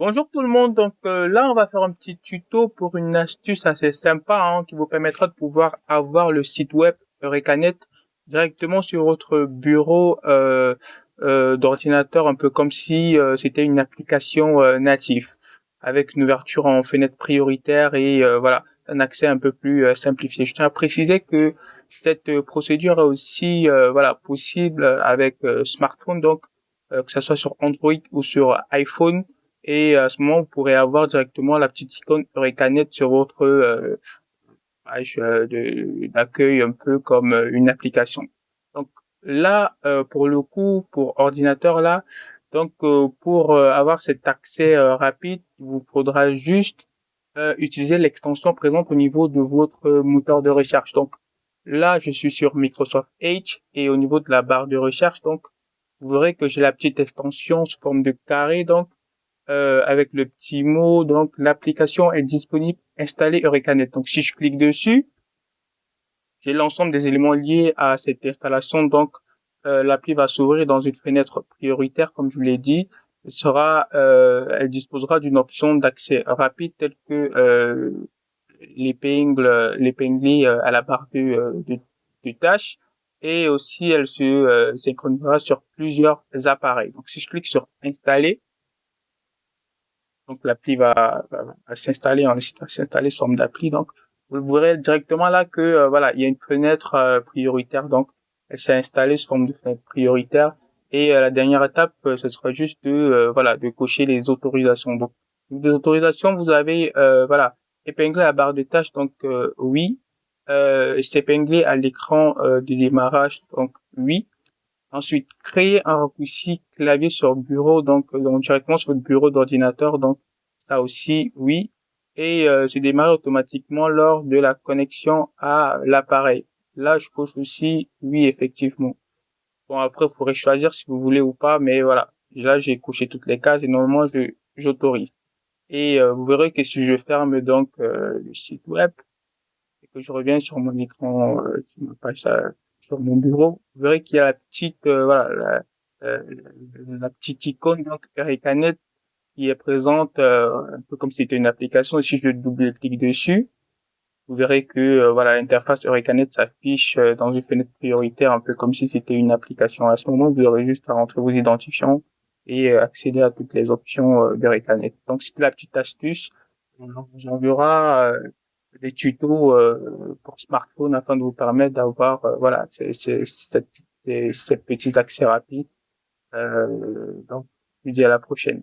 Bonjour tout le monde, là on va faire un petit tuto pour une astuce assez sympa qui vous permettra de pouvoir avoir le site web Eurekanet directement sur votre bureau d'ordinateur, un peu comme si c'était une application native avec une ouverture en fenêtre prioritaire et voilà, un accès un peu plus simplifié. Je tiens à préciser que cette procédure est aussi voilà possible avec smartphone, que ce soit sur Android ou sur iPhone. Et à ce moment, vous pourrez avoir directement la petite icône Eurekanet sur votre page d'accueil, un peu comme une application. Donc là, pour le coup, pour ordinateur là, pour avoir cet accès rapide, il vous faudra juste utiliser l'extension présente au niveau de votre moteur de recherche. Donc là, je suis sur Microsoft Edge et au niveau de la barre de recherche, vous verrez que j'ai la petite extension sous forme de carré. Avec le petit mot, donc l'application est disponible, installée Eurekanet. Donc si je clique dessus, j'ai l'ensemble des éléments liés à cette installation. L'appli va s'ouvrir dans une fenêtre prioritaire, comme je vous l'ai dit. Elle disposera d'une option d'accès rapide telle que l'épinglé à la barre du tâche. Et aussi, elle se synchronisera sur plusieurs appareils. Donc si je clique sur installer, donc l'appli va s'installer va s'installer sous forme d'appli. Donc vous verrez directement là que voilà, il y a une fenêtre prioritaire. Donc elle s'est installée sous forme de fenêtre prioritaire. Et la dernière étape, ce sera juste de voilà de cocher les autorisations. Donc les autorisations, vous avez voilà épinglé à la barre de tâches. Donc oui, c'est épinglé à l'écran de démarrage. Donc oui. Ensuite, créer un raccourci clavier sur bureau, donc directement sur le bureau d'ordinateur, donc ça aussi, oui. Et c'est démarrer automatiquement lors de la connexion à l'appareil. Là, je coche aussi oui, effectivement. Bon, après, vous pourrez choisir si vous voulez ou pas, mais voilà. Là, j'ai coché toutes les cases et normalement, j'autorise. Et vous verrez que si je ferme le site web, et que je reviens sur mon écran, sur ma page, sur mon bureau, vous verrez qu'il y a la petite, euh, la petite icône, donc, Ericanet, qui est présente, un peu comme si c'était une application. Et si je double-clique dessus, vous verrez que, voilà, l'interface Ericanet s'affiche dans une fenêtre prioritaire, un peu comme si c'était une application. À ce moment, vous aurez juste à rentrer vos identifiants et accéder à toutes les options d'Ericanet. Donc, c'était la petite astuce. On vous enverra des tutos pour smartphone afin de vous permettre d'avoir voilà ces petits accès rapides. Donc, je vous dis à la prochaine.